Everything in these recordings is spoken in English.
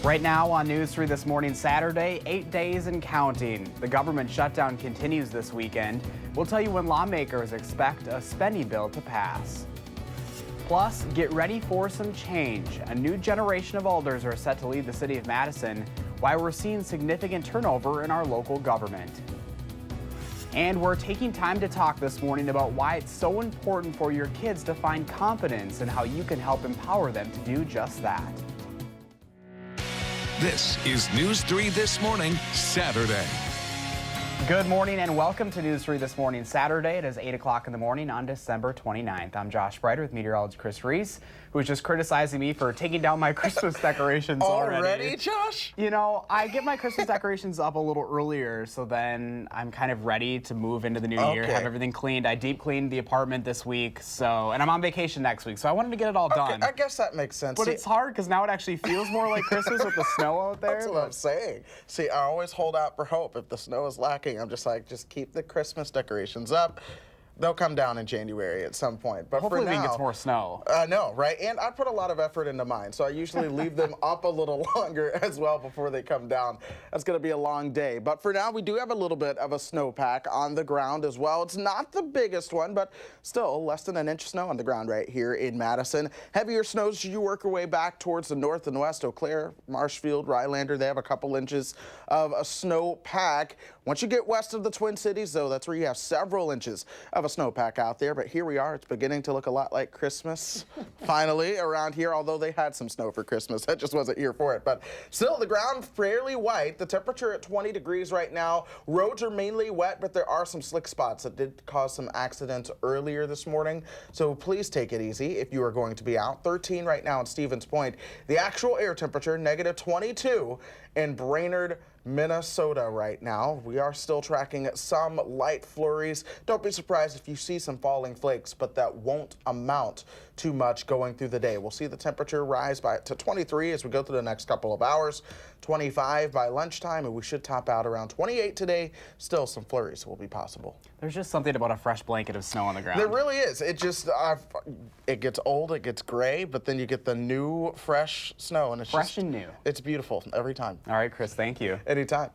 Right now on News 3 this morning, Saturday, 8 days and counting. The government shutdown continues this weekend. We'll tell you when lawmakers expect a spending bill to pass. Plus, get ready for some change. A new generation of alders are set to lead the city of Madison, while we're seeing significant turnover in our local government. And we're taking time to talk this morning about why it's so important for your kids to find confidence and how you can help empower them to do just that. This is News 3 This Morning, Saturday. Good morning and welcome to News 3 This Morning, Saturday. It is 8 o'clock in the morning on December 29th. I'm Josh Brighter with meteorologist Chris Reese, who was just criticizing me for taking down my Christmas decorations already. Already, Josh? You know, I get my Christmas decorations up a little earlier, so then I'm kind of ready to move into the new year, have everything cleaned. I deep cleaned the apartment this week, and I'm on vacation next week, so I wanted to get it all done. I guess that makes sense. But it's hard because now it actually feels more like Christmas with the snow out there. That's what I'm saying. See, I always hold out for hope. If the snow is lacking, I'm just like, just keep the Christmas decorations up. They'll come down in January at some point. But hopefully for now, we can get some more snow. I know, right? And I put a lot of effort into mine, so I usually leave them up a little longer as well before they come down. That's going to be a long day. But for now, we do have a little bit of a snowpack on the ground as well. It's not the biggest one, but still less than an inch of snow on the ground right here in Madison. Heavier snows as you work your way back towards the north and west. Eau Claire, Marshfield, Rylander, they have a couple inches of a snowpack. Once you get west of the Twin Cities, though, that's where you have several inches of a snowpack out there. But here we are. It's beginning to look a lot like Christmas, finally, around here, although they had some snow for Christmas. I just wasn't here for it. But still, the ground fairly white. The temperature at 20 degrees right now. Roads are mainly wet, but there are some slick spots that did cause some accidents earlier this morning. So please take it easy if you are going to be out. 13 right now at Stevens Point. The actual air temperature, negative 22 in Brainerd, Minnesota right now. We are still tracking some light flurries. Don't be surprised if you see some falling flakes, but that won't amount too much going through the day. We'll see the temperature rise to 23 as we go through the next couple of hours, 25 by lunchtime, and we should top out around 28 today. Still some flurries will be possible. There's just something about a fresh blanket of snow on the ground. There really is. It just, it gets old, it gets gray, but then you get the new, fresh snow, and it's fresh and new. It's beautiful every time. All right, Chris, thank you. Anytime.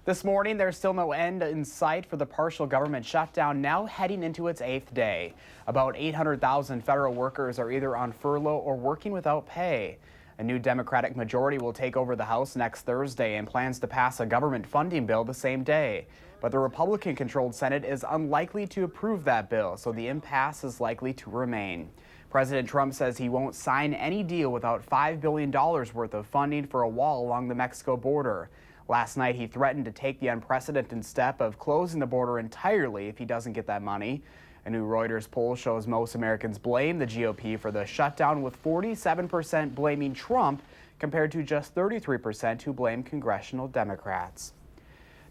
This morning, there's still no end in sight for the partial government shutdown, now heading into its 8th day. About 800,000 federal workers are either on furlough or working without pay. A new Democratic majority will take over the House next Thursday and plans to pass a government funding bill the same day. But the Republican-controlled Senate is unlikely to approve that bill, so the impasse is likely to remain. President Trump says he won't sign any deal without $5 billion worth of funding for a wall along the Mexico border. Last night, he threatened to take the unprecedented step of closing the border entirely if he doesn't get that money. A new Reuters poll shows most Americans blame the GOP for the shutdown, with 47% blaming Trump compared to just 33% who blame congressional Democrats.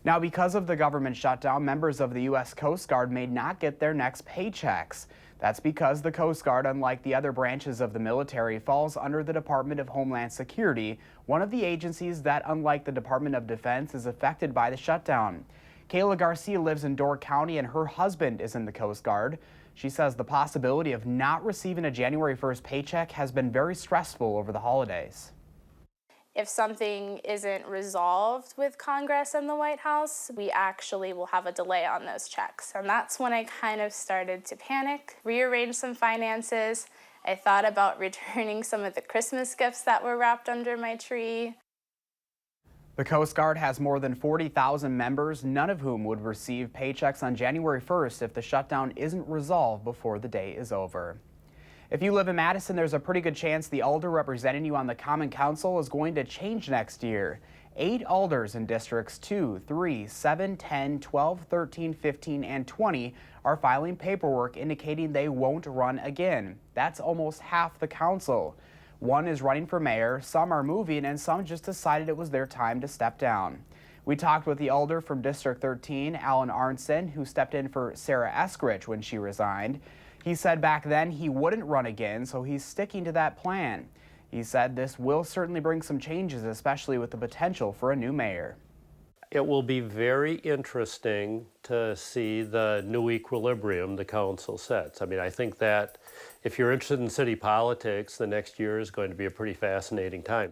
Now, because of the government shutdown, members of the U.S. Coast Guard may not get their next paychecks. That's because the Coast Guard, unlike the other branches of the military, falls under the Department of Homeland Security, one of the agencies that, unlike the Department of Defense, is affected by the shutdown. Kayla Garcia lives in Door County, and her husband is in the Coast Guard. She says the possibility of not receiving a January 1st paycheck has been very stressful over the holidays. If something isn't resolved with Congress and the White House, we actually will have a delay on those checks. And that's when I kind of started to panic, rearrange some finances. I thought about returning some of the Christmas gifts that were wrapped under my tree. The Coast Guard has more than 40,000 members, none of whom would receive paychecks on January 1st if the shutdown isn't resolved before the day is over. If you live in Madison, there's a pretty good chance the alder representing you on the Common Council is going to change next year. 8 alders in districts 2, 3, 7, 10, 12, 13, 15, and 20 are filing paperwork indicating they won't run again. That's almost half the council. One is running for mayor, some are moving, and some just decided it was their time to step down. We talked with the alder from District 13, Alan Arnson, who stepped in for Sarah Eskridge when she resigned. He said back then he wouldn't run again, so he's sticking to that plan. He said this will certainly bring some changes, especially with the potential for a new mayor. It will be very interesting to see the new equilibrium the council sets. I mean, I think that if you're interested in city politics, the next year is going to be a pretty fascinating time.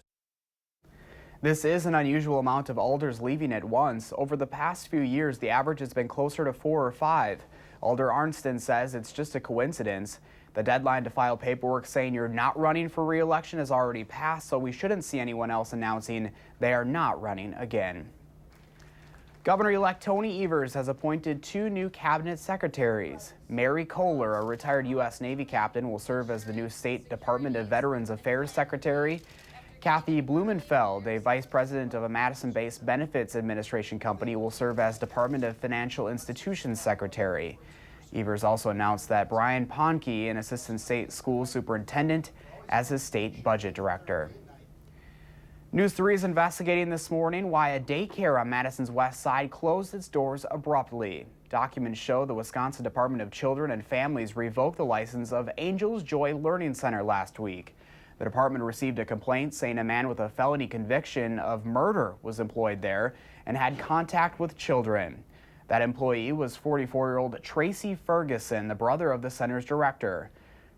This is an unusual amount of alders leaving at once. Over the past few years, the average has been closer to 4 or 5. Alder Arnston says it's just a coincidence. The deadline to file paperwork saying you're not running for re-election has already passed, so we shouldn't see anyone else announcing they are not running again. Governor-elect Tony Evers has appointed 2 new cabinet secretaries. Mary Kohler, a retired U.S. Navy captain, will serve as the new State Department of Veterans Affairs secretary. Kathy Blumenfeld, a vice president of a Madison-based benefits administration company, will serve as Department of Financial Institutions secretary. Evers also announced that Brian Ponke, an assistant state school superintendent, as his state budget director. News 3 is investigating this morning why a daycare on Madison's west side closed its doors abruptly. Documents show the Wisconsin Department of Children and Families revoked the license of Angel's Joy Learning Center last week. The department received a complaint saying a man with a felony conviction of murder was employed there and had contact with children. That employee was 44-year-old Tracy Ferguson, the brother of the center's director.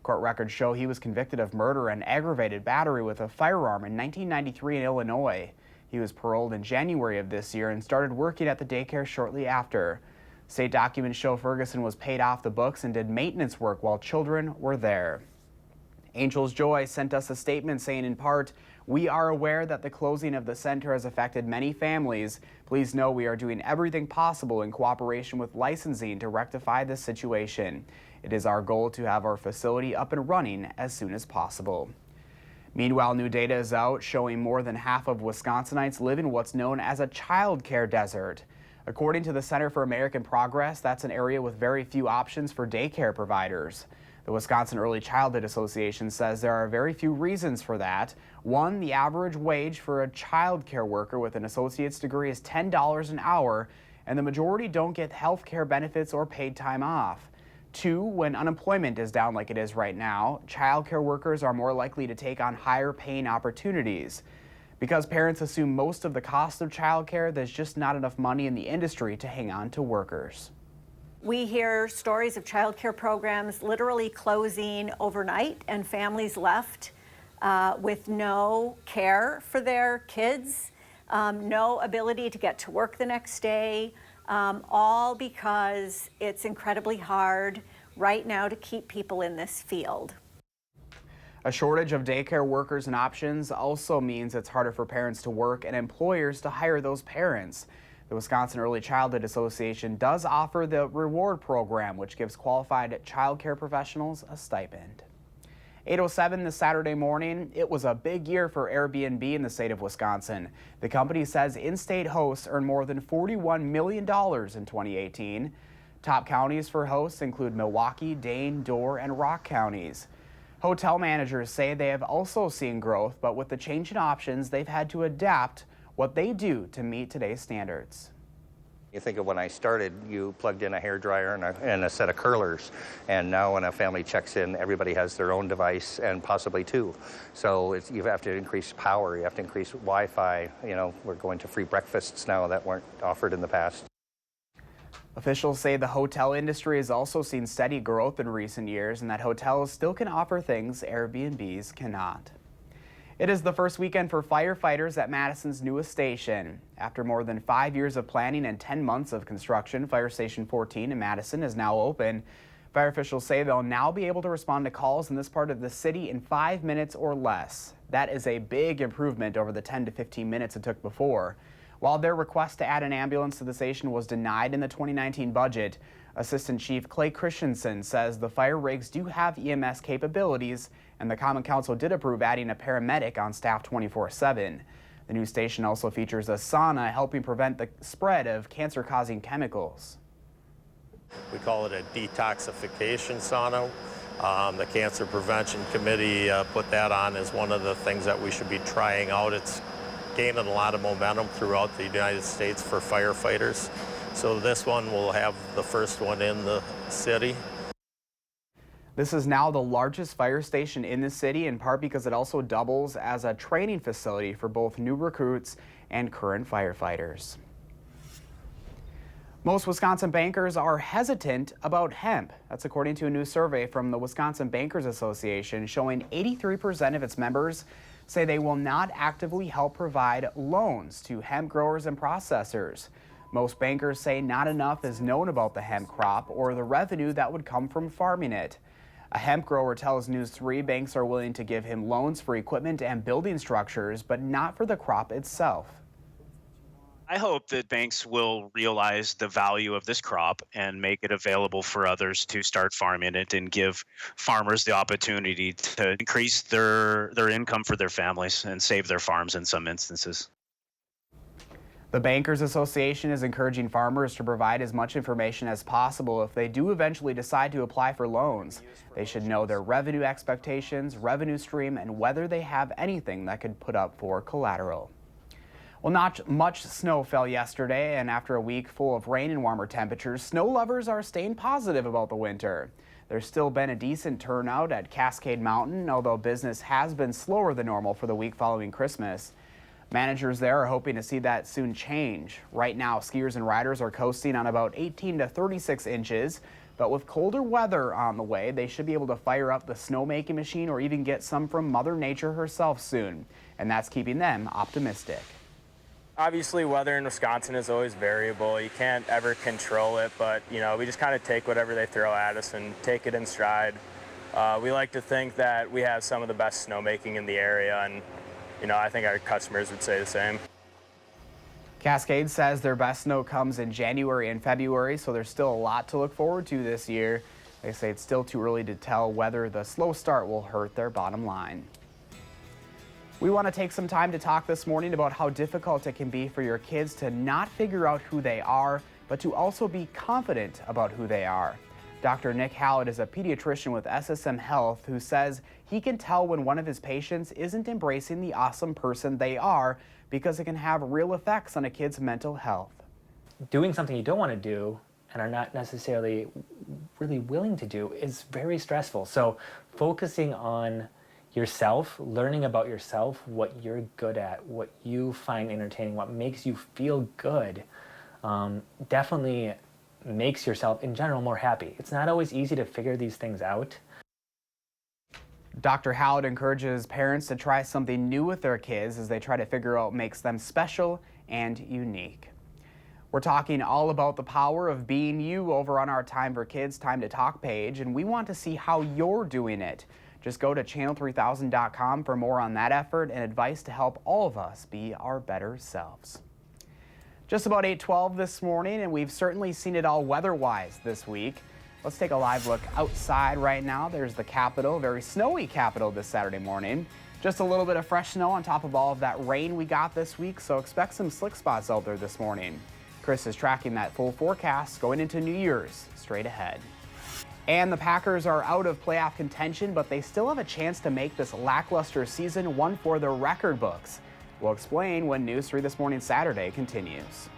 Court records show he was convicted of murder and aggravated battery with a firearm in 1993 in Illinois. He was paroled in January of this year and started working at the daycare shortly after. State documents show Ferguson was paid off the books and did maintenance work while children were there. Angel's Joy sent us a statement saying, in part, "We are aware that the closing of the center has affected many families. Please know we are doing everything possible in cooperation with licensing to rectify this situation. It is our goal to have our facility up and running as soon as possible." Meanwhile, new data is out showing more than half of Wisconsinites live in what's known as a child care desert. According to the Center for American Progress, that's an area with very few options for daycare providers. The Wisconsin Early Childhood Association says there are very few reasons for that. One, the average wage for a child care worker with an associate's degree is $10 an hour, and the majority don't get health care benefits or paid time off. 2, when unemployment is down like it is right now, child care workers are more likely to take on higher paying opportunities. Because parents assume most of the cost of child care, there's just not enough money in the industry to hang on to workers. We hear stories of child care programs literally closing overnight and families left with no care for their kids, no ability to get to work the next day, all because it's incredibly hard right now to keep people in this field. A shortage of daycare workers and options also means it's harder for parents to work and employers to hire those parents. The Wisconsin Early Childhood Association does offer the reward program, which gives qualified child care professionals a stipend. 8:07 this Saturday morning. It was a big year for Airbnb in the state of Wisconsin. The company says in-state hosts earned more than $41 million in 2018. Top counties for hosts include Milwaukee, Dane, Door, and Rock counties. Hotel managers say they have also seen growth, but with the change in options, they've had to adapt what they do to meet today's standards. You think of when I started, you plugged in a hairdryer and a set of curlers, and now when a family checks in, everybody has their own device and possibly 2. So you have to increase power, you have to increase Wi-Fi. You know, we're going to free breakfasts now that weren't offered in the past. Officials say the hotel industry has also seen steady growth in recent years and that hotels still can offer things Airbnbs cannot. It is the first weekend for firefighters at Madison's newest station. After more than 5 years of planning and 10 months of construction, Fire Station 14 in Madison is now open. Fire officials say they'll now be able to respond to calls in this part of the city in 5 minutes or less. That is a big improvement over the 10 to 15 minutes it took before. While their request to add an ambulance to the station was denied in the 2019 budget, Assistant Chief Clay Christensen says the fire rigs do have EMS capabilities, and the Common Council did approve adding a paramedic on staff 24/7. The new station also features a sauna helping prevent the spread of cancer-causing chemicals. We call it a detoxification sauna. The Cancer Prevention Committee put that on as one of the things that we should be trying out. It's gaining a lot of momentum throughout the United States for firefighters. So this one will have the first one in the city. This is now the largest fire station in the city, in part because it also doubles as a training facility for both new recruits and current firefighters. Most Wisconsin bankers are hesitant about hemp. That's according to a new survey from the Wisconsin Bankers Association showing 83% of its members say they will not actively help provide loans to hemp growers and processors. Most bankers say not enough is known about the hemp crop or the revenue that would come from farming it. A hemp grower tells News 3 banks are willing to give him loans for equipment and building structures, but not for the crop itself. I hope that banks will realize the value of this crop and make it available for others to start farming it and give farmers the opportunity to increase their income for their families and save their farms in some instances. The Bankers Association is encouraging farmers to provide as much information as possible if they do eventually decide to apply for loans. They should know their revenue expectations, revenue stream, and whether they have anything that could put up for collateral. Well, not much snow fell yesterday, and after a week full of rain and warmer temperatures, snow lovers are staying positive about the winter. There's still been a decent turnout at Cascade Mountain, although business has been slower than normal for the week following Christmas. Managers there are hoping to see that soon change. Right now, skiers and riders are coasting on about 18 to 36 inches, but with colder weather on the way, they should be able to fire up the snowmaking machine or even get some from Mother Nature herself soon, and that's keeping them optimistic. Obviously, weather in Wisconsin is always variable. You can't ever control it, but we just kind of take whatever they throw at us and take it in stride. We like to think that we have some of the best snowmaking in the area, and I think our customers would say the same. Cascade says their best snow comes in January and February, so there's still a lot to look forward to this year. They say it's still too early to tell whether the slow start will hurt their bottom line. We want to take some time to talk this morning about how difficult it can be for your kids to not figure out who they are, but to also be confident about who they are. Dr. Nick Hallett is a pediatrician with SSM Health who says he can tell when one of his patients isn't embracing the awesome person they are because it can have real effects on a kid's mental health. Doing something you don't want to do and are not necessarily really willing to do is very stressful. So focusing on yourself, learning about yourself, what you're good at, what you find entertaining, what makes you feel good, definitely makes yourself in general more happy. It's not always easy to figure these things out. Dr. Howard encourages parents to try something new with their kids as they try to figure out what makes them special and unique. We're talking all about the power of being you over on our Time for Kids Time to Talk page, and we want to see how you're doing it. Just go to channel3000.com for more on that effort and advice to help all of us be our better selves. Just about 8:12 this morning, and we've certainly seen it all weather-wise this week. Let's take a live look outside right now. There's the Capitol, very snowy Capitol this Saturday morning. Just a little bit of fresh snow on top of all of that rain we got this week, so expect some slick spots out there this morning. Chris is tracking that full forecast going into New Year's straight ahead. And the Packers are out of playoff contention, but they still have a chance to make this lackluster season one for the record books. We'll explain when News 3 This Morning Saturday continues.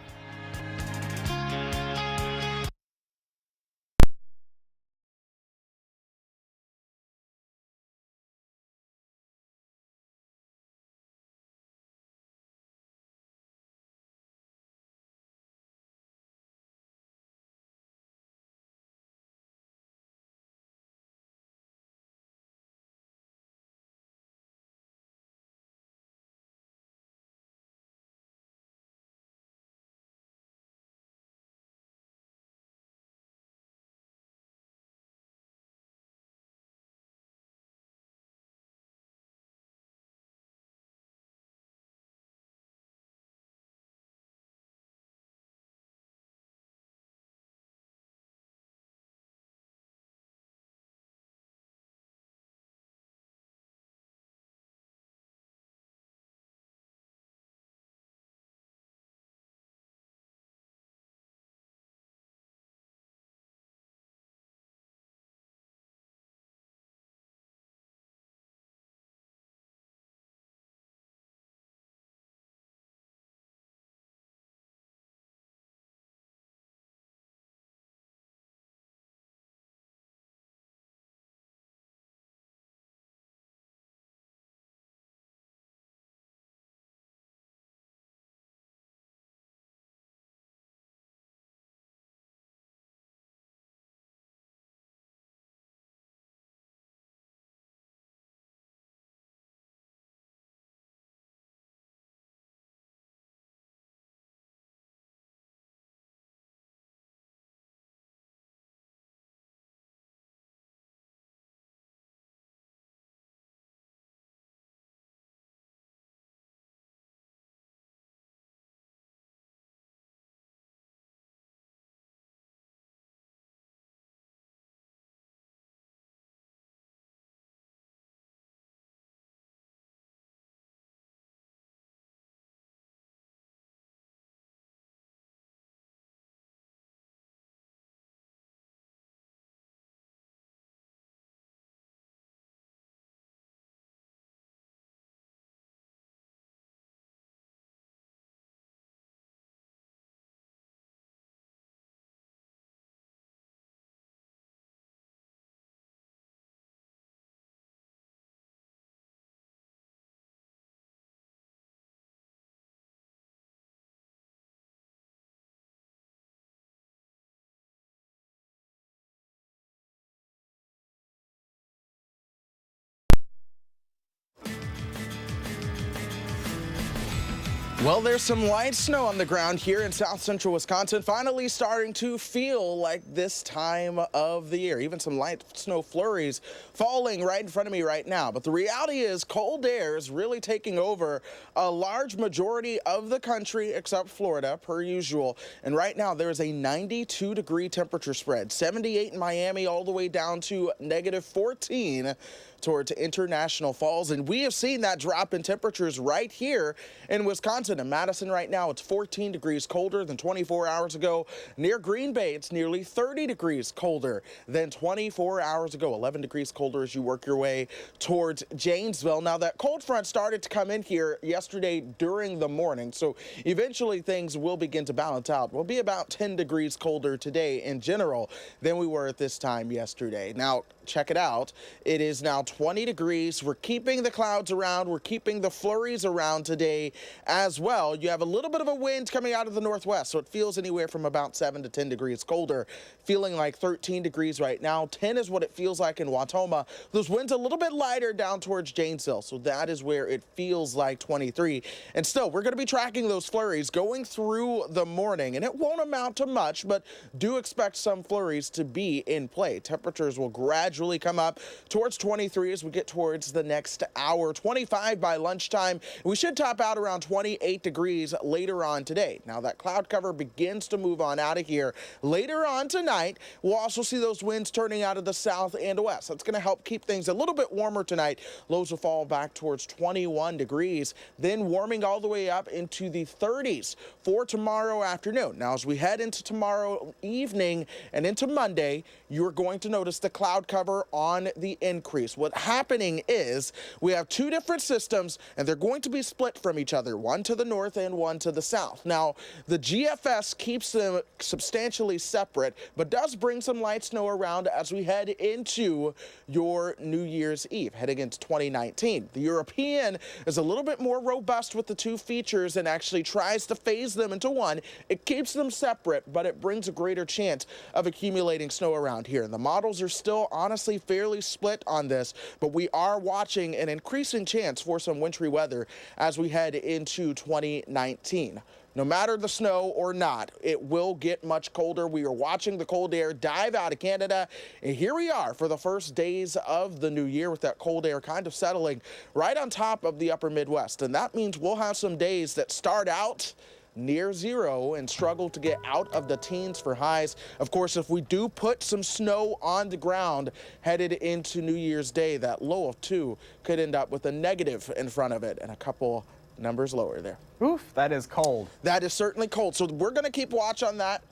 Well, there's some light snow on the ground here in south central Wisconsin, finally starting to feel like this time of the year. Even some light snow flurries falling right in front of me right now. But the reality is cold air is really taking over a large majority of the country except Florida, per usual. And right now there is a 92-degree temperature spread, 78 in Miami all the way down to -14 towards International Falls. And we have seen that drop in temperatures right here in Wisconsin. In Madison right now, it's 14 degrees colder than 24 hours ago. Near Green Bay, it's nearly 30 degrees colder than 24 hours ago. 11 degrees colder as you work your way towards Janesville. Now, that cold front started to come in here yesterday during the morning, so eventually things will begin to balance out. We'll be about 10 degrees colder today in general than we were at this time yesterday. Now, check it out. It is now 20 degrees. We're keeping the clouds around. We're keeping the flurries around today as well. You have a little bit of a wind coming out of the northwest, so it feels anywhere from about 7 to 10 degrees colder. Feeling like 13 degrees right now. 10 is what it feels like in Watoma. Those winds a little bit lighter down towards Janesville, so that is where it feels like 23. And still, we're going to be tracking those flurries going through the morning, and it won't amount to much, but do expect some flurries to be in play. Temperatures will gradually come up towards 23 as we get towards the next hour. 25 by lunchtime. We should top out around 28 degrees later on today. Now that cloud cover begins to move on out of here. Later on tonight, we'll also see those winds turning out of the south and west. That's going to help keep things a little bit warmer tonight. Lows will fall back towards 21 degrees, then warming all the way up into the 30s for tomorrow afternoon. Now, as we head into tomorrow evening and into Monday, you're going to notice the cloud cover on the increase. What's happening is we have two different systems, and they're going to be split from each other, one to the north and one to the south. Now, the GFS keeps them substantially separate, but does bring some light snow around as we head into your New Year's Eve, heading into 2019. The European is a little bit more robust with the two features and actually tries to phase them into one. It keeps them separate, but it brings a greater chance of accumulating snow around here. And the models are still honestly fairly split on this, but we are watching an increasing chance for some wintry weather as we head into 2019. No matter the snow or not, it will get much colder. We are watching the cold air dive out of Canada, and here we are for the first days of the new year with that cold air kind of settling right on top of the upper Midwest. And that means we'll have some days that start out near zero and struggle to get out of the teens for highs. Of course, if we do put some snow on the ground headed into New Year's Day, that low of 2 could end up with a negative in front of it and a couple numbers lower there. Oof, that is cold. That is certainly cold. So we're going to keep watch on that.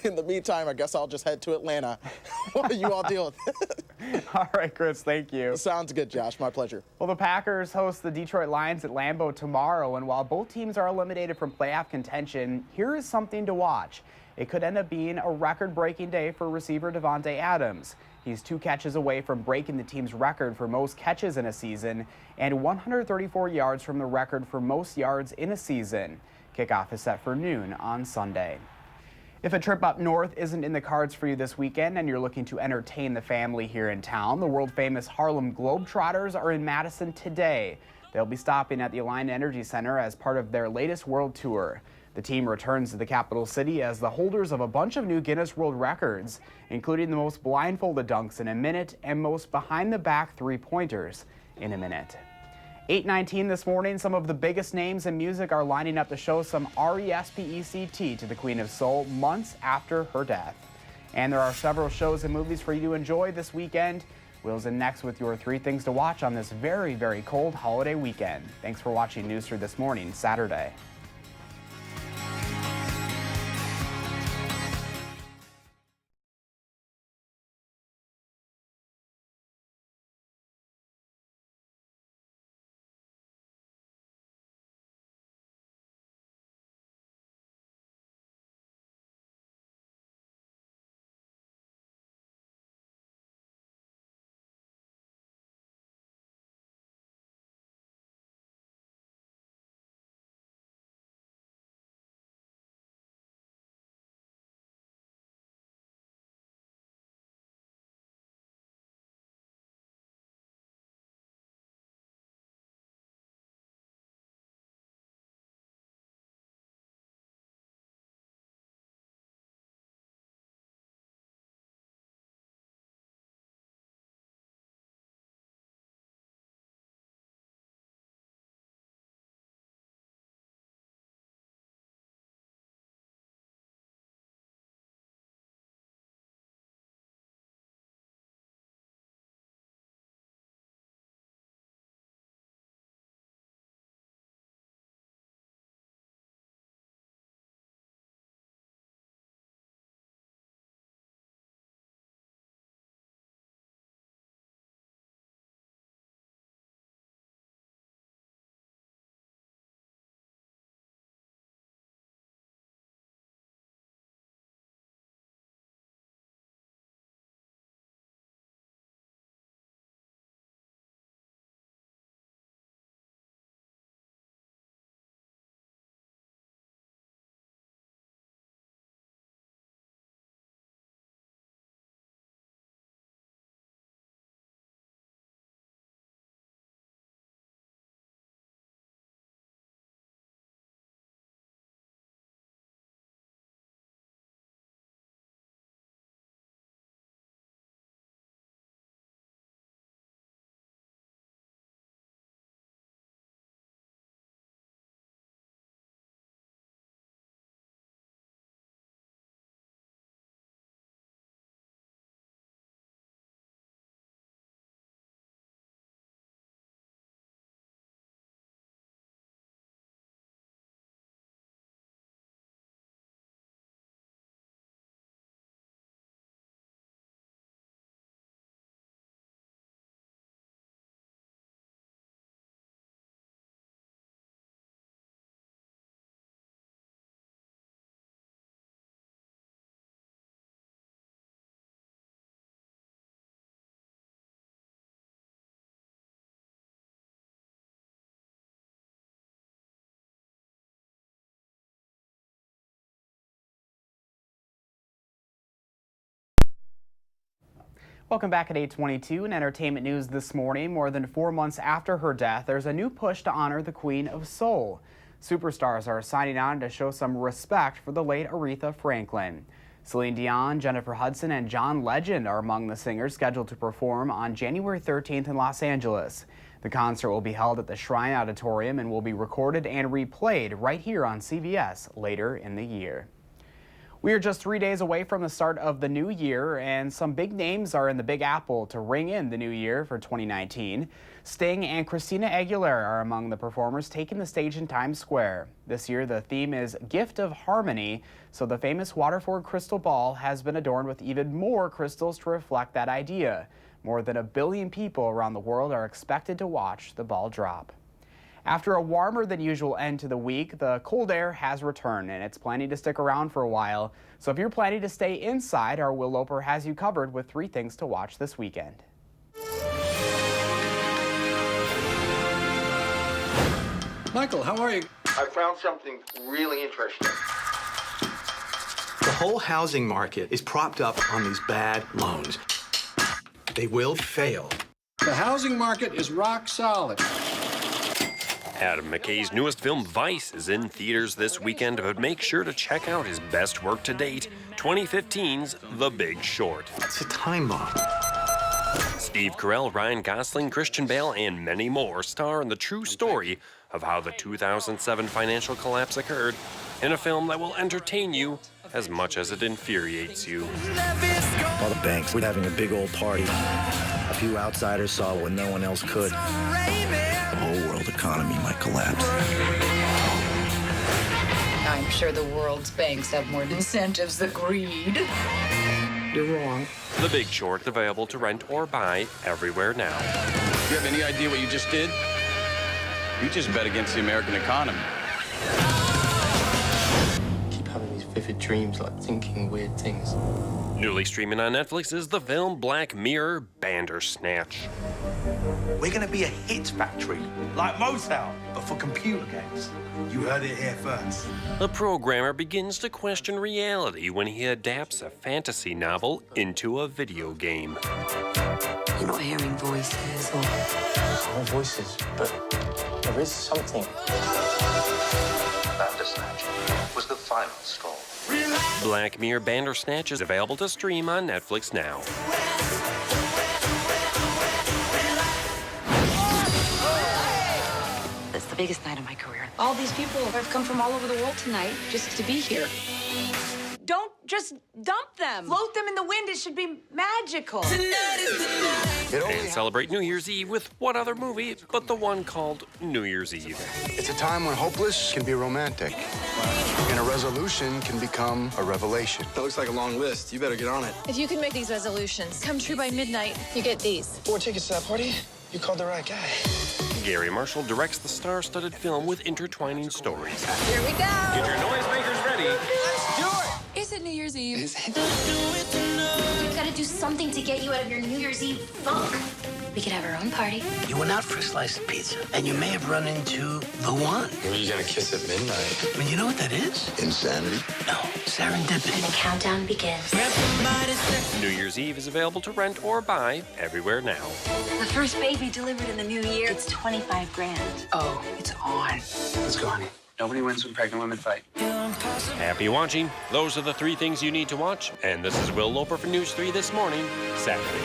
In the meantime, I guess I'll just head to Atlanta while you all deal with it. All right, Chris, thank you. Sounds good, Josh. My pleasure. Well, the Packers host the Detroit Lions at Lambeau tomorrow, and while both teams are eliminated from playoff contention, here is something to watch. It could end up being a record-breaking day for receiver Davante Adams. He's 2 catches away from breaking the team's record for most catches in a season and 134 yards from the record for most yards in a season. Kickoff is set for noon on Sunday. If a trip up north isn't in the cards for you this weekend and you're looking to entertain the family here in town, the world-famous Harlem Globetrotters are in Madison today. They'll be stopping at the Alliant Energy Center as part of their latest world tour. The team returns to the capital city as the holders of a bunch of new Guinness World Records, including the most blindfolded dunks in a minute and most behind-the-back three-pointers in a minute. 8:19 this morning, some of the biggest names in music are lining up to show some R-E-S-P-E-C-T to the Queen of Soul months after her death. And there are several shows and movies for you to enjoy this weekend. Will's in next with your 3 things to watch on this very, very cold holiday weekend. Thanks for watching News 3 This Morning, Saturday. Welcome back at 8:22 in entertainment news this morning. More than 4 months after her death, there's a new push to honor the Queen of Soul. Superstars are signing on to show some respect for the late Aretha Franklin. Celine Dion, Jennifer Hudson, and John Legend are among the singers scheduled to perform on January 13th in Los Angeles. The concert will be held at the Shrine Auditorium and will be recorded and replayed right here on CBS later in the year. We are just 3 days away from the start of the new year, and some big names are in the Big Apple to ring in the new year for 2019. Sting and Christina Aguilera are among the performers taking the stage in Times Square. This year, the theme is Gift of Harmony, so the famous Waterford crystal ball has been adorned with even more crystals to reflect that idea. More than 1 billion people around the world are expected to watch the ball drop. After a warmer than usual end to the week, the cold air has returned and it's planning to stick around for a while. So if you're planning to stay inside, our Will Loper has you covered with 3 things to watch this weekend. Michael, how are you? I found something really interesting. The whole housing market is propped up on these bad loans. They will fail. The housing market is rock solid. Adam McKay's newest film, Vice, is in theaters this weekend, but make sure to check out his best work to date, 2015's The Big Short. It's a time bomb. Steve Carell, Ryan Gosling, Christian Bale, and many more star in the true story of how the 2007 financial collapse occurred in a film that will entertain you as much as it infuriates you. All the banks were having a big old party. A few outsiders saw what no one else could. The whole world economy might collapse. I'm sure the world's banks have more incentives than greed. You're wrong. The Big Short, available to rent or buy everywhere now. You have any idea what you just did? You just bet against the American economy. Keep having these vivid dreams, like thinking weird things. Newly streaming on Netflix is the film Black Mirror Bandersnatch. We're gonna be a hit factory, like Motown, but for computer games. You heard it here first. The programmer begins to question reality when he adapts a fantasy novel into a video game. You're not hearing voices or... No voices, but there is something. Bandersnatch was the final straw. Black Mirror Bandersnatch is available to stream on Netflix now. It's the biggest night of my career. All these people have come from all over the world tonight just to be here. Don't just dump them. Float them in the wind. It should be magical. And celebrate New Year's Eve with what other movie but the one called New Year's Eve. It's a time when hopeless can be romantic. And a resolution can become a revelation. That looks like a long list. You better get on it. If you can make these resolutions come true by midnight, you get these. 4 tickets to that party? You called the right guy. Gary Marshall directs the star-studded film with intertwining stories. Here we go. Get your noisemakers ready. Let's do it. Is it New Year's Eve? We've got to do something to get you out of your New Year's Eve funk. We could have our own party. You went out for a slice of pizza, and you may have run into the one. Maybe you're gonna kiss at midnight. I mean, you know what that is? Insanity? No, serendipity. And the countdown begins. New Year's Eve is available to rent or buy everywhere now. The first baby delivered in the new year. It's 25 grand. Oh, it's on. Let's go, honey. Nobody wins when pregnant women fight. Happy watching. Those are the 3 things you need to watch. And this is Will Loper for News 3 this morning, Saturday.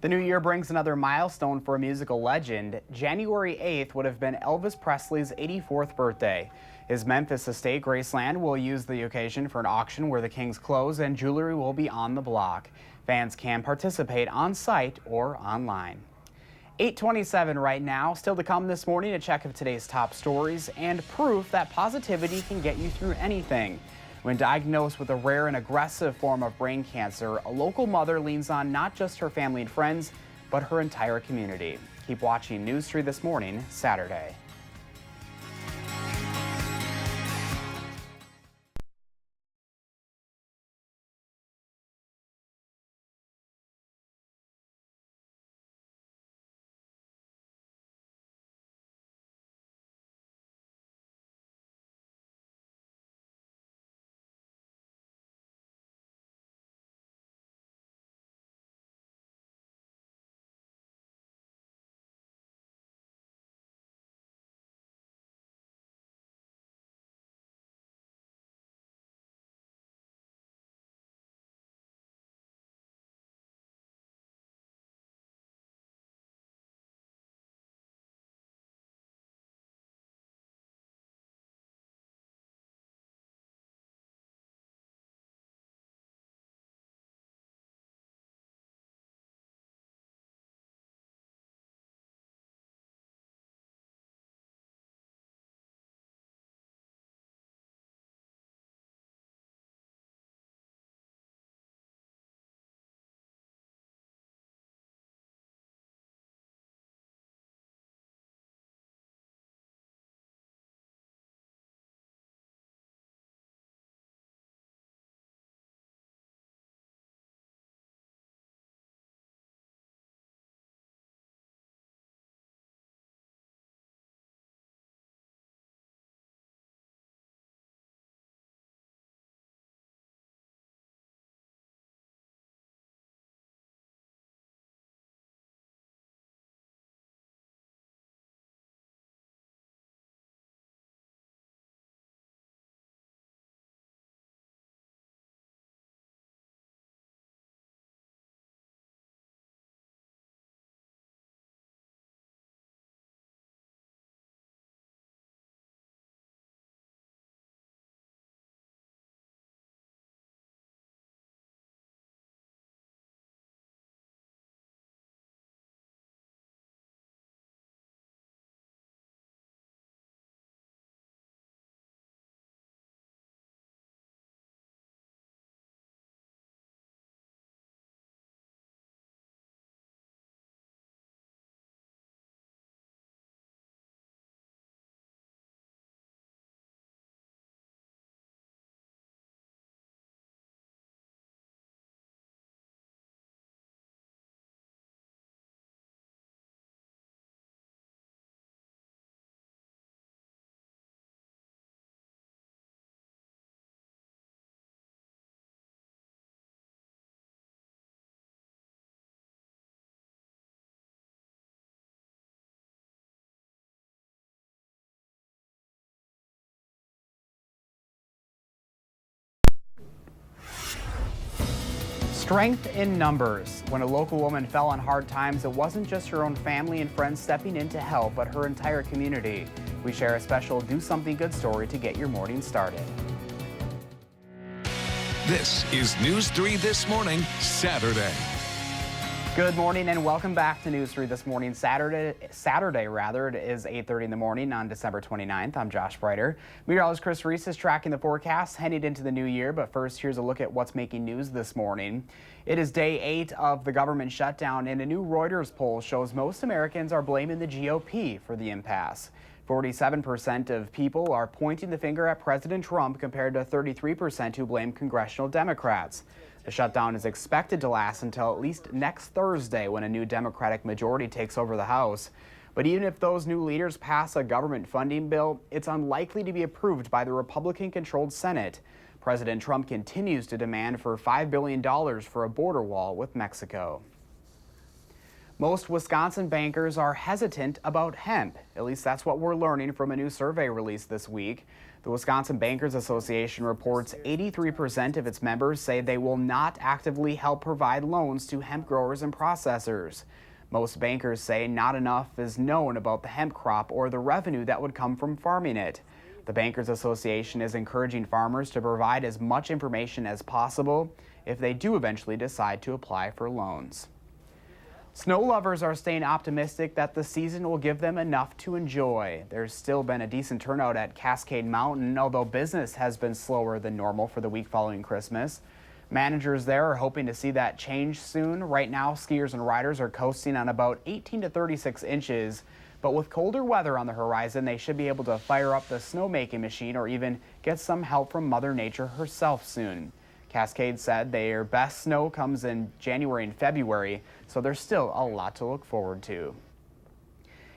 The new year brings another milestone for a musical legend. January 8th would have been Elvis Presley's 84th birthday. His Memphis estate, Graceland, will use the occasion for an auction where the King's clothes and jewelry will be on the block. Fans can participate on site or online. 8:27 right now. Still to come this morning, a check of today's top stories and proof that positivity can get you through anything. When diagnosed with a rare and aggressive form of brain cancer, a local mother leans on not just her family and friends, but her entire community. Keep watching News 3 this morning, Saturday. Strength in numbers. When a local woman fell on hard times, it wasn't just her own family and friends stepping in to help, but her entire community. We share a special Do Something Good story to get your morning started. This is News 3 This Morning, Saturday. Good morning and welcome back to News 3 This Morning, Saturday. It is 8:30 in the morning on December 29th. I'm Josh Breiter. Meteorologist Chris Reese is tracking the forecast headed into the new year, but first here's a look at what's making news this morning. It is day 8 of the government shutdown, and a new Reuters poll shows most Americans are blaming the GOP for the impasse. 47% of people are pointing the finger at President Trump compared to 33% who blame congressional Democrats. The shutdown is expected to last until at least next Thursday when a new Democratic majority takes over the House. But even if those new leaders pass a government funding bill, it's unlikely to be approved by the Republican-controlled Senate. President Trump continues to demand for $5 billion for a border wall with Mexico. Most Wisconsin bankers are hesitant about hemp. At least that's what we're learning from a new survey released this week. The Wisconsin Bankers Association reports 83% of its members say they will not actively help provide loans to hemp growers and processors. Most bankers say not enough is known about the hemp crop or the revenue that would come from farming it. The Bankers Association is encouraging farmers to provide as much information as possible if they do eventually decide to apply for loans. Snow lovers are staying optimistic that the season will give them enough to enjoy. There's still been a decent turnout at Cascade Mountain, although business has been slower than normal for the week following Christmas. Managers there are hoping to see that change soon. Right now, skiers and riders are coasting on about 18 to 36 inches, but with colder weather on the horizon, they should be able to fire up the snowmaking machine or even get some help from Mother Nature herself soon. Cascade said their best snow comes in January and February, so there's still a lot to look forward to.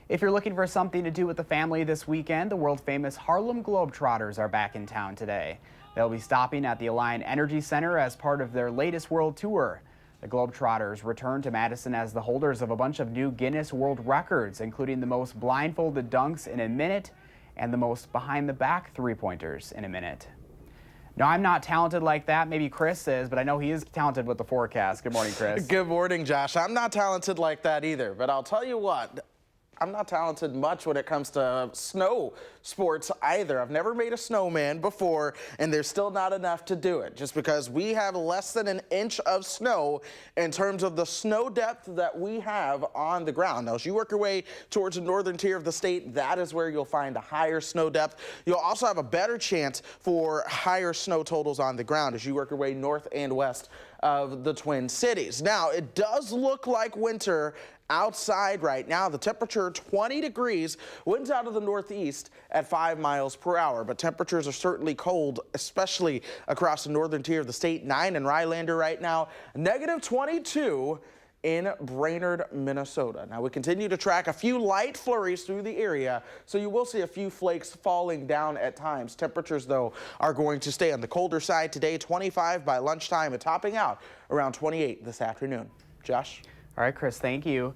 If you're looking for something to do with the family this weekend, the world-famous Harlem Globetrotters are back in town today. They'll be stopping at the Alliant Energy Center as part of their latest world tour. The Globetrotters return to Madison as the holders of a bunch of new Guinness World Records, including the most blindfolded dunks in a minute and the most behind-the-back three-pointers in a minute. No, I'm not talented like that. Maybe Chris is, but I know he is talented with the forecast. Good morning, Chris. Good morning, Josh. I'm not talented like that either, but I'll tell you what, I'm not talented much when it comes to snow sports either. I've never made a snowman before, and there's still not enough to do it, just because we have less than an inch of snow in terms of the snow depth that we have on the ground. Now, as you work your way towards the northern tier of the state, that is where you'll find a higher snow depth. You'll also have a better chance for higher snow totals on the ground as you work your way north and west of the Twin Cities. Now, it does look like winter outside right now. The temperature 20 degrees, winds out of the northeast at 5 miles per hour, but temperatures are certainly cold, especially across the northern tier of the state. 9 in Rylander right now, negative 22 in Brainerd, Minnesota. Now we continue to track a few light flurries through the area, so you will see a few flakes falling down at times. Temperatures, though, are going to stay on the colder side today, 25 by lunchtime and topping out around 28 this afternoon. Josh? All right, Chris, thank you.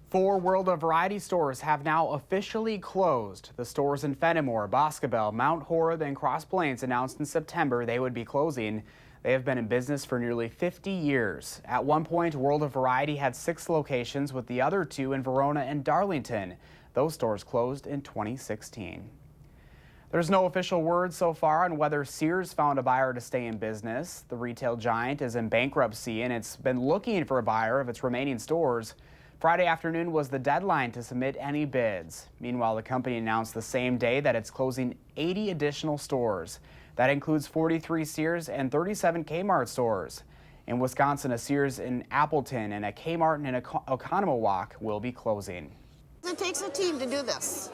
4 World of Variety stores have now officially closed. The stores in Fenimore, Boscobel, Mount Horeb, and Cross Plains announced in September they would be closing. They have been in business for nearly 50 years. At one point, World of Variety had 6 locations, with the other 2 in Verona and Darlington. Those stores closed in 2016. There's no official word so far on whether Sears found a buyer to stay in business. The retail giant is in bankruptcy, and it's been looking for a buyer of its remaining stores. Friday afternoon was the deadline to submit any bids. Meanwhile, the company announced the same day that it's closing 80 additional stores. That includes 43 Sears and 37 Kmart stores. In Wisconsin, a Sears in Appleton and a Kmart in Oconomowoc will be closing. It takes a team to do this.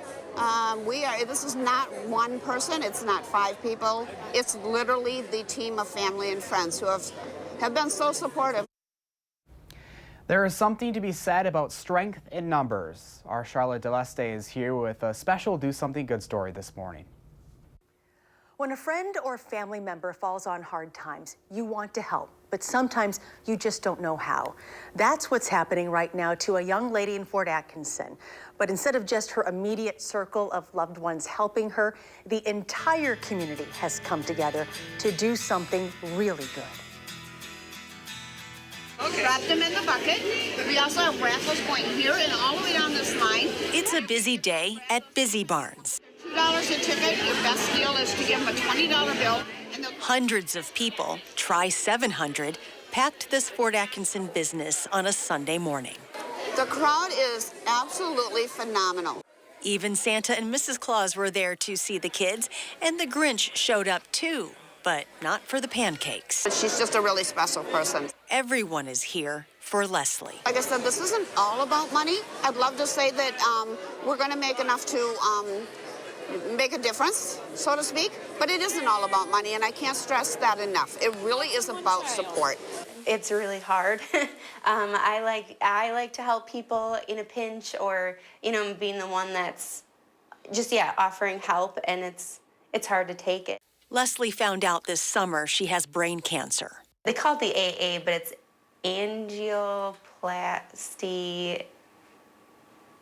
This is not one person, it's not 5 people. It's literally the team of family and friends who have been so supportive. There is something to be said about strength in numbers. Our Charlotte Deleste is here with a special Do Something Good story this morning. When a friend or family member falls on hard times, you want to help, but sometimes you just don't know how. That's what's happening right now to a young lady in Fort Atkinson. But instead of just her immediate circle of loved ones helping her, the entire community has come together to do something really good. Drop them in the bucket. We also have raffles going here and all the way down this line. It's a busy day at Busy Barns. $2 a ticket. Your best deal is to give them a $20 bill. Hundreds of people, try 700, packed this Fort Atkinson business on a Sunday morning. The crowd is absolutely phenomenal. Even Santa and Mrs. Claus were there to see the kids, and the Grinch showed up too, but not for the pancakes. She's just a really special person. Everyone is here for Leslie. Like I said, this isn't all about money. I'd love to say that we're going to make enough to make a difference, so to speak, but it isn't all about money, and I can't stress that enough. It really is about support. It's really hard. I like to help people in a pinch, or being the one that's just offering help, and it's hard to take it. Leslie found out this summer she has brain cancer. They call it the AA, but it's angioplasty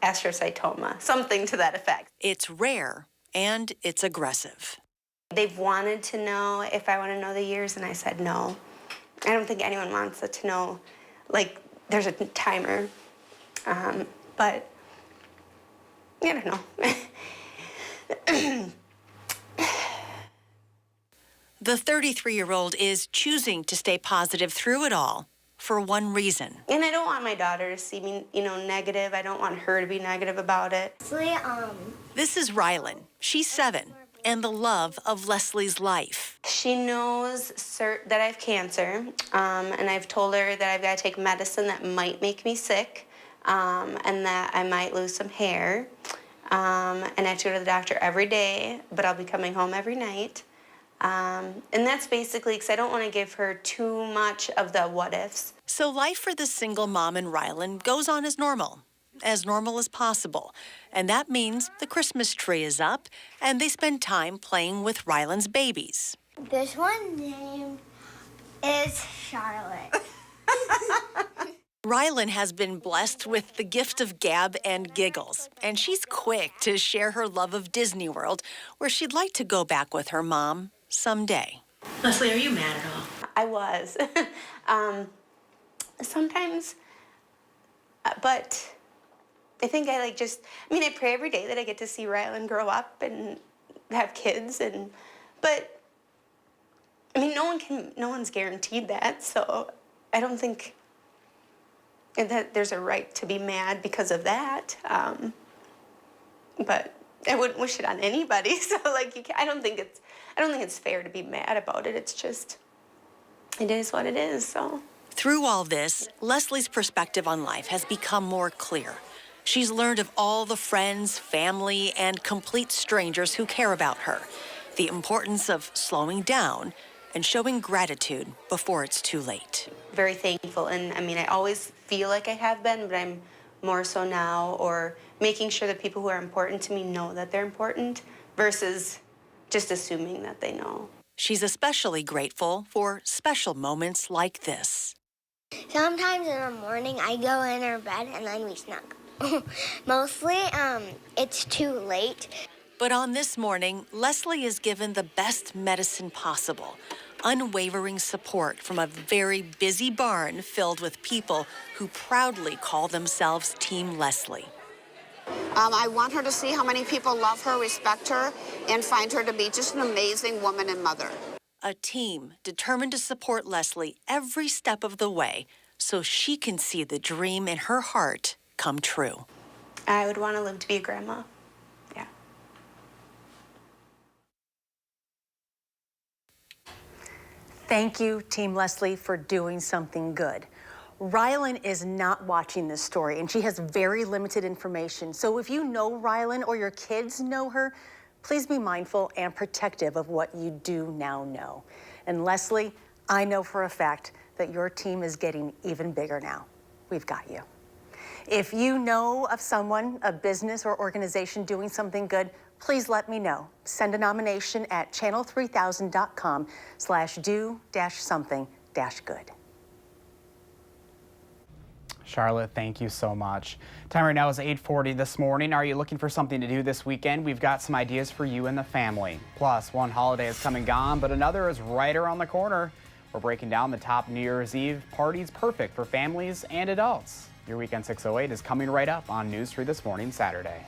astrocytoma, something to that effect. It's rare and it's aggressive. They've wanted to know if I want to know the years, and I said no. I don't think anyone wants it to know, like, there's a timer, but I don't know. The 33-year-old is choosing to stay positive through it all for one reason. And I don't want my daughter to see me, negative. I don't want her to be negative about it. This is Rylan. She's 7 and the love of Leslie's life. She knows that I have cancer, and I've told her that I've got to take medicine that might make me sick, and that I might lose some hair, and I have to go to the doctor every day, but I'll be coming home every night. And that's basically because I don't want to give her too much of the what-ifs. So life for the single mom in Rylan goes on as normal as possible. And that means the Christmas tree is up, and they spend time playing with Rylan's babies. This one's name is Charlotte. Rylan has been blessed with the gift of gab and giggles, and she's quick to share her love of Disney World, where she'd like to go back with her mom someday. Leslie, are you mad at all? I was. Sometimes, but I think I I pray every day that I get to see Rylan grow up and have kids, but no one's guaranteed that, so I don't think that there's a right to be mad because of that. But I wouldn't wish it on anybody, so I don't think it's fair to be mad about it. It's just, it is what it is, so. Through all this, Leslie's perspective on life has become more clear. She's learned of all the friends, family, and complete strangers who care about her, the importance of slowing down and showing gratitude before it's too late. Very thankful, and I always feel like I have been, but I'm more so now, or making sure that people who are important to me know that they're important versus just assuming that they know. She's especially grateful for special moments like this. Sometimes in the morning, I go in her bed and then we snuggle. Mostly, it's too late. But on this morning, Leslie is given the best medicine possible, unwavering support from a very busy barn filled with people who proudly call themselves Team Leslie. I want her to see how many people love her, respect her, and find her to be just an amazing woman and mother. A team determined to support Leslie every step of the way so she can see the dream in her heart come true. I would want to live to be a grandma. Yeah. Thank you, Team Leslie, for doing something good. Rylan is not watching this story, and she has very limited information. So if you know Rylan or your kids know her, please be mindful and protective of what you do now know. And Leslie, I know for a fact that your team is getting even bigger now. We've got you. If you know of someone, a business or organization doing something good, please let me know. Send a nomination at channel3000.com/do-something-good. Charlotte, thank you so much. Time right now is 8:40 this morning. Are you looking for something to do this weekend? We've got some ideas for you and the family. Plus, one holiday is come and gone, but another is right around the corner. We're breaking down the top New Year's Eve parties perfect for families and adults. Your Weekend 608 is coming right up on News 3 This Morning, Saturday.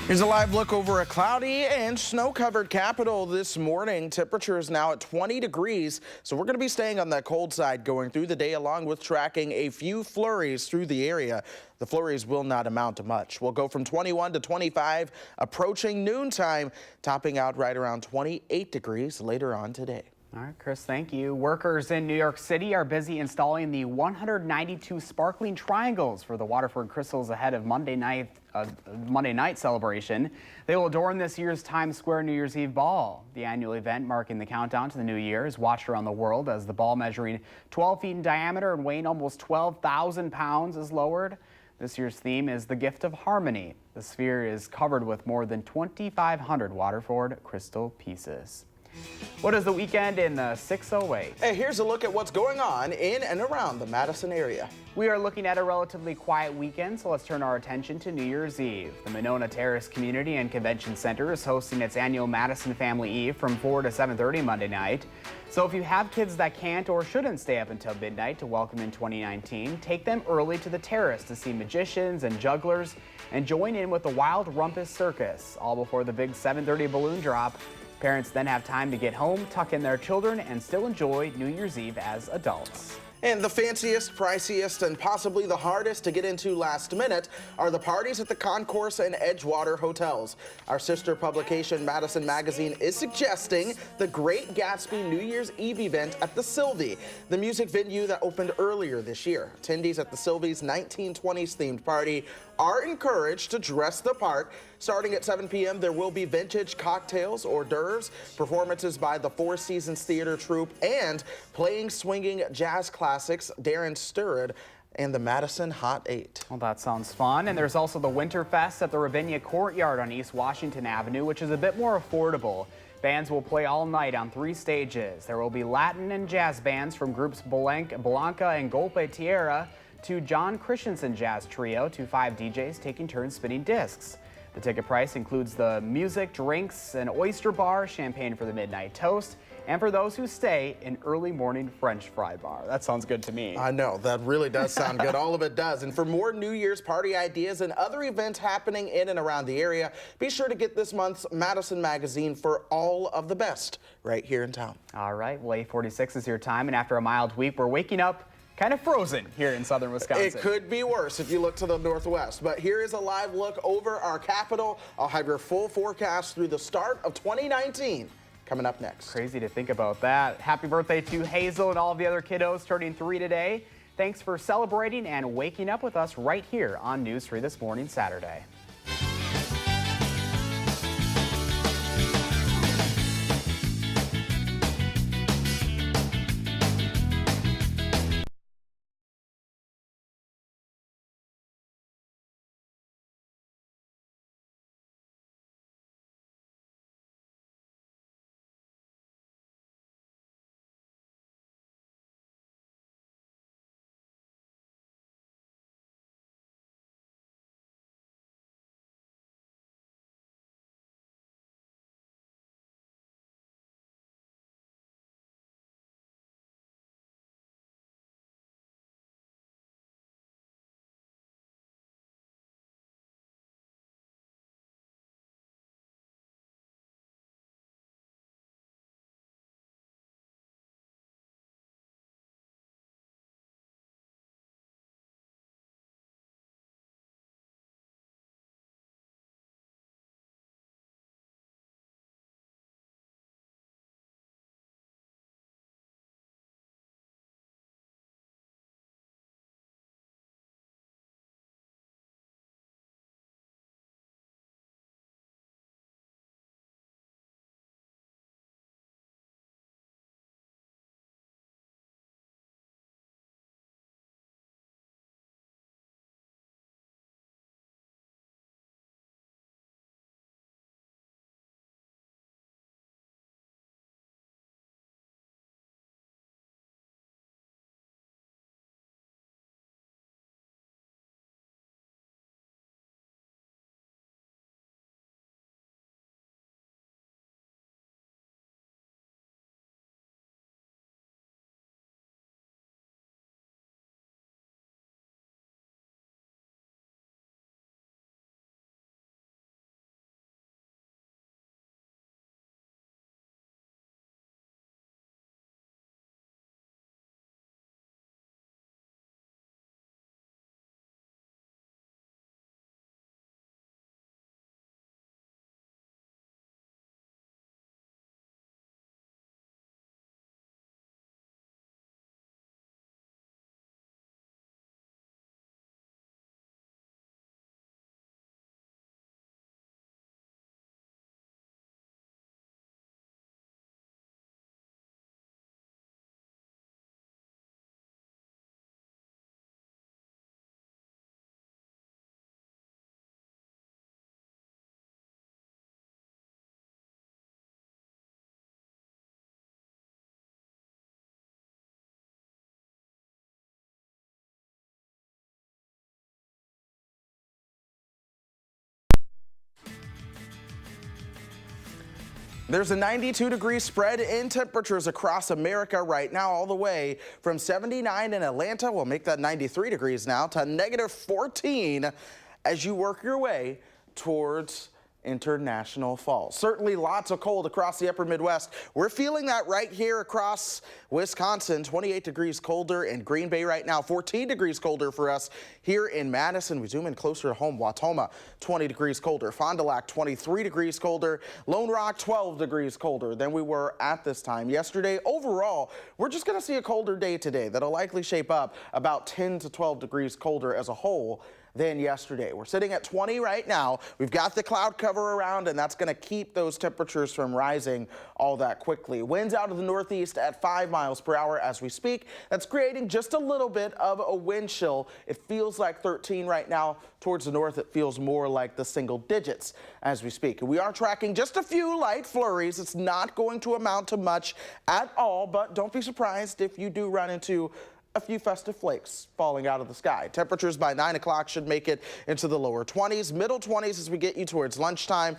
Here's a live look over a cloudy and snow-covered Capitol this morning. Temperature is now at 20 degrees, so we're going to be staying on that cold side going through the day, along with tracking a few flurries through the area. The flurries will not amount to much. We'll go from 21 to 25, approaching noontime, topping out right around 28 degrees later on today. All right, Chris, thank you. Workers in New York City are busy installing the 192 sparkling triangles for the Waterford Crystals ahead of Monday night celebration. They will adorn this year's Times Square New Year's Eve ball. The annual event marking the countdown to the new year is watched around the world as the ball, measuring 12 feet in diameter and weighing almost 12,000 pounds, is lowered. This year's theme is the gift of harmony. The sphere is covered with more than 2,500 Waterford crystal pieces. What is the weekend in the 608? Hey, here's a look at what's going on in and around the Madison area. We are looking at a relatively quiet weekend, so let's turn our attention to New Year's Eve. The Monona Terrace Community and Convention Center is hosting its annual Madison Family Eve from 4 to 7:30 Monday night. So if you have kids that can't or shouldn't stay up until midnight to welcome in 2019, take them early to the terrace to see magicians and jugglers and join in with the Wild Rumpus Circus, all before the big 7:30 balloon drop. Parents then have time to get home, tuck in their children, and still enjoy New Year's Eve as adults. And the fanciest, priciest, and possibly the hardest to get into last minute are the parties at the Concourse and Edgewater hotels. Our sister publication, Madison Magazine, is suggesting the Great Gatsby New Year's Eve event at the Sylvie, the music venue that opened earlier this year. Attendees at the Sylvie's 1920s themed party are encouraged to dress the part. Starting at 7 p.m., there will be vintage cocktails, hors d'oeuvres, performances by the Four Seasons Theater Troupe, and playing swinging jazz classics, Darren Sturridge and the Madison Hot 8. Well, that sounds fun. And there's also the Winterfest at the Ravinia Courtyard on East Washington Avenue, which is a bit more affordable. Bands will play all night on 3 stages. There will be Latin and jazz bands from groups Blanca and Golpe Tierra to John Christensen Jazz Trio to 5 DJs taking turns spinning discs. The ticket price includes the music, drinks, an oyster bar, champagne for the midnight toast, and for those who stay, an early morning French fry bar. That sounds good to me. I know, that really does sound good. All of it does. And for more New Year's party ideas and other events happening in and around the area, be sure to get this month's Madison Magazine for all of the best right here in town. All right, well, 8:46 is your time, and after a mild week, we're waking up kind of frozen here in southern Wisconsin. It could be worse if you look to the northwest, but here is a live look over our capital. I'll have your full forecast through the start of 2019 coming up next. Crazy to think about that. Happy birthday to Hazel and all of the other kiddos turning 3 today. Thanks for celebrating and waking up with us right here on News 3 This Morning, Saturday. There's a 92-degree spread in temperatures across America right now, all the way from 79 in Atlanta, we'll make that 93 degrees now, to -14 as you work your way towards International Fall. Certainly lots of cold across the upper Midwest. We're feeling that right here across Wisconsin. 28 degrees colder in Green Bay right now, 14 degrees colder for us here in Madison. We zoom in closer to home. Wautoma, 20 degrees colder. Fond du Lac, 23 degrees colder. Lone Rock, 12 degrees colder than we were at this time yesterday. Overall, we're just going to see a colder day today that'll likely shape up about 10 to 12 degrees colder as a whole than yesterday. We're sitting at 20 right now. We've got the cloud cover around, and that's going to keep those temperatures from rising all that quickly. Winds out of the northeast at 5 miles per hour as we speak. That's creating just a little bit of a wind chill. It feels like 13 right now. Towards the north, it feels more like the single digits as we speak. We are tracking just a few light flurries. It's not going to amount to much at all, but don't be surprised if you do run into a few festive flakes falling out of the sky. Temperatures by 9 o'clock should make it into the lower 20s, middle 20s as we get you towards lunchtime,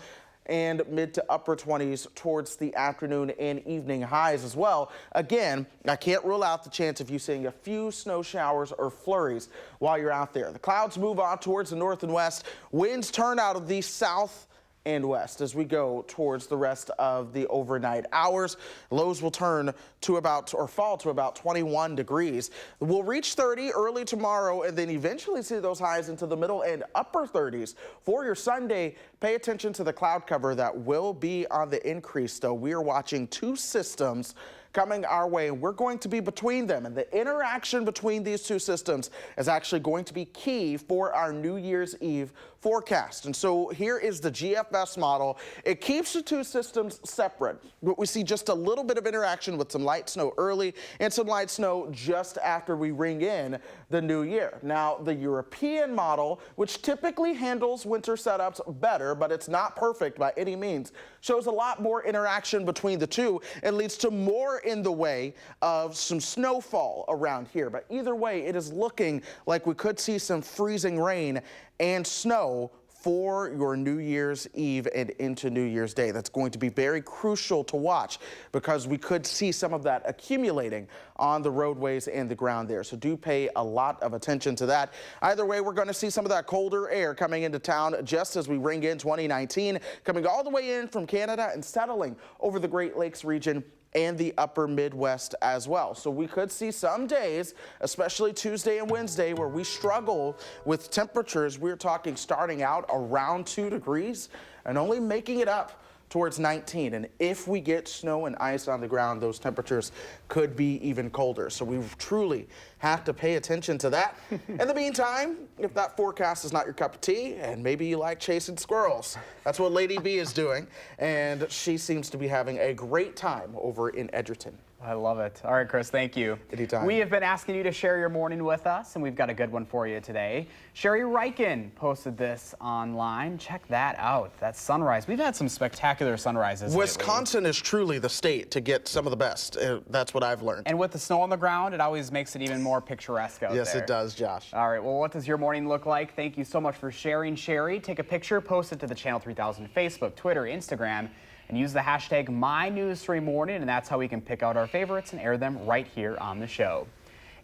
and mid to upper 20s towards the afternoon and evening highs as well. Again, I can't rule out the chance of you seeing a few snow showers or flurries while you're out there. The clouds move on towards the north and west. Winds turn out of the south and west as we go towards the rest of the overnight hours. Lows will turn to fall to about 21 degrees. We'll reach 30 early tomorrow and then eventually see those highs into the middle and upper 30s. For your Sunday, pay attention to the cloud cover that will be on the increase, though. We are watching two systems coming our way, and we're going to be between them. And the interaction between these two systems is actually going to be key for our New Year's Eve forecast. And so here is the GFS model. It keeps the two systems separate, but we see just a little bit of interaction with some light snow early and some light snow just after we ring in the new year. Now, the European model, which typically handles winter setups better, but it's not perfect by any means, shows a lot more interaction between the two and leads to more in the way of some snowfall around here. But either way, it is looking like we could see some freezing rain and snow for your New Year's Eve and into New Year's Day. That's going to be very crucial to watch because we could see some of that accumulating on the roadways and the ground there. So do pay a lot of attention to that. Either way, we're going to see some of that colder air coming into town just as we ring in 2019, coming all the way in from Canada and settling over the Great Lakes region and the upper Midwest as well. So we could see some days, especially Tuesday and Wednesday, where we struggle with temperatures. We're talking starting out around 2 degrees and only making it up towards 19. And if we get snow and ice on the ground, those temperatures could be even colder. So we truly have to pay attention to that. In the meantime, if that forecast is not your cup of tea and maybe you like chasing squirrels, that's what Lady B is doing. And she seems to be having a great time over in Edgerton. I love it. All right, Chris, thank you. Anytime. We have been asking you to share your morning with us, and we've got a good one for you today. Sherry Riken posted this online. Check that out. That sunrise. We've had some spectacular sunrises Wisconsin lately. is truly the state to get some of the best. That's what I've learned. And with the snow on the ground, it always makes it even more picturesque out there. Yes, it does, Josh. All right, well, what does your morning look like? Thank you so much for sharing, Sherry. Take a picture, post it to the Channel 3000 Facebook, Twitter, Instagram, and use the hashtag MyNews3Morning, and that's how we can pick out our favorites and air them right here on the show.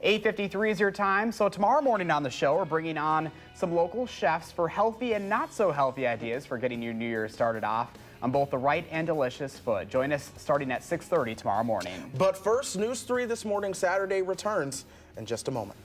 8:53 is your time, so tomorrow morning on the show, we're bringing on some local chefs for healthy and not so healthy ideas for getting your New Year started off on both the right and delicious food. Join us starting at 6:30 tomorrow morning. But first, News 3 This Morning Saturday returns in just a moment.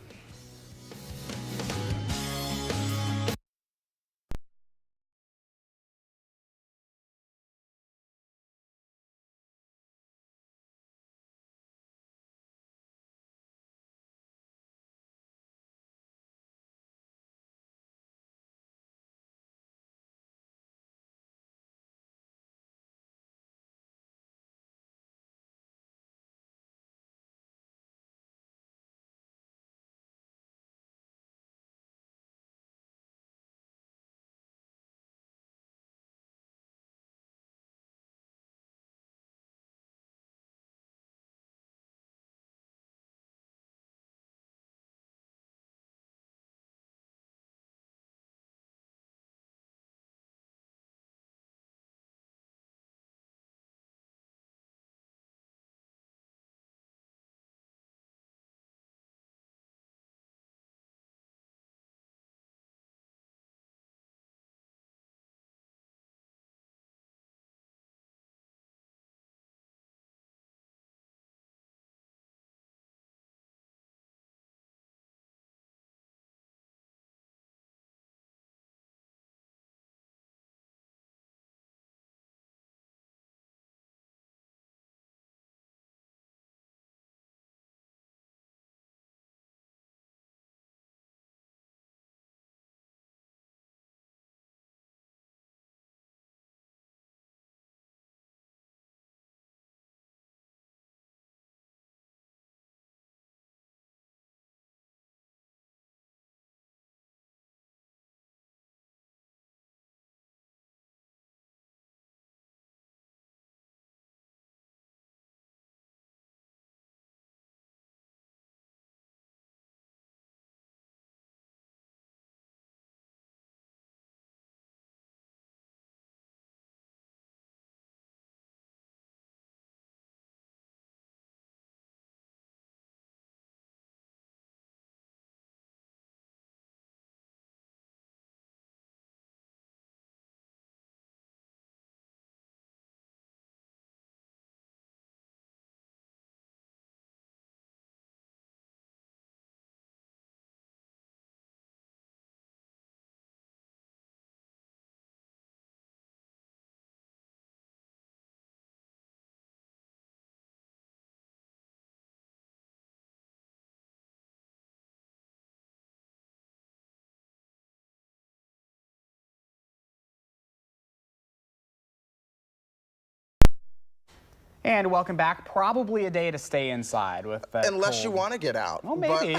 And welcome back. Probably a day to stay inside with that Unless cold. you want to get out. Well, maybe.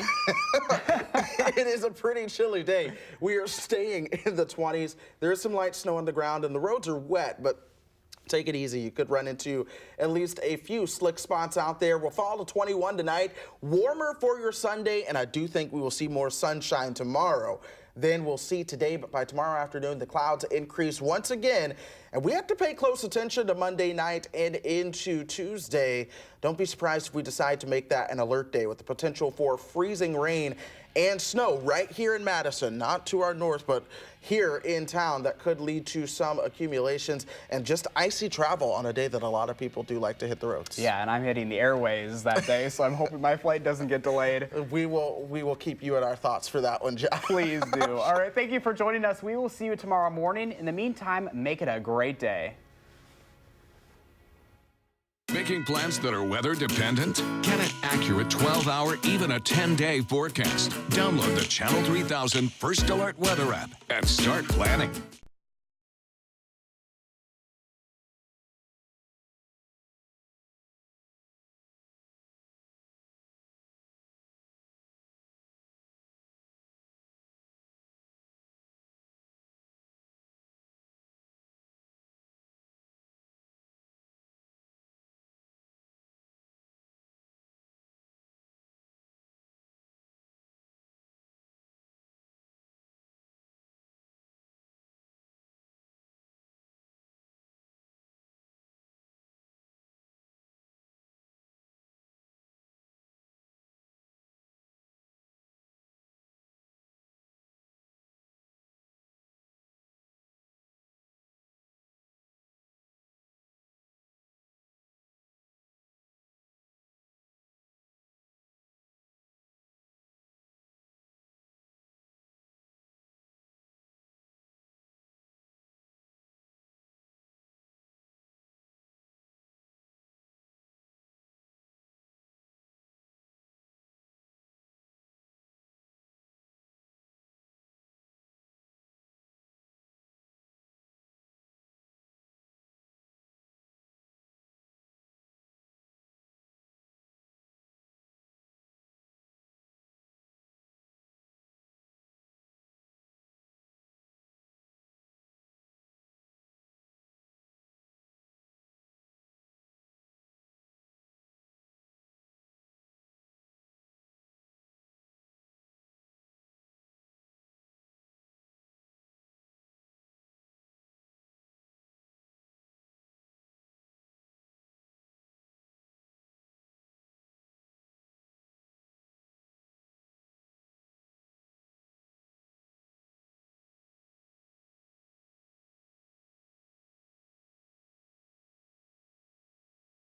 It is a pretty chilly day. We are staying in the 20s. There is some light snow on the ground and the roads are wet, but take it easy. You could run into at least a few slick spots out there. We'll fall to 21 tonight. Warmer for your Sunday, and I do think we will see more sunshine tomorrow than we'll see today. But by tomorrow afternoon, the clouds increase once again, and we have to pay close attention to Monday night and into Tuesday. Don't be surprised if we decide to make that an alert day with the potential for freezing rain and snow right here in Madison, not to our north, but here in town. That could lead to some accumulations and just icy travel on a day that a lot of people do like to hit the roads. Yeah, and I'm hitting the airways that day, so I'm hoping my flight doesn't get delayed. We will keep you in our thoughts for that one, Jeff. Please do. All right, thank you for joining us. We will see you tomorrow morning. In the meantime, make it a great day. Making plans that are weather dependent? Get an accurate 12-hour, even a 10-day forecast. Download the Channel 3000 First Alert Weather app and start planning.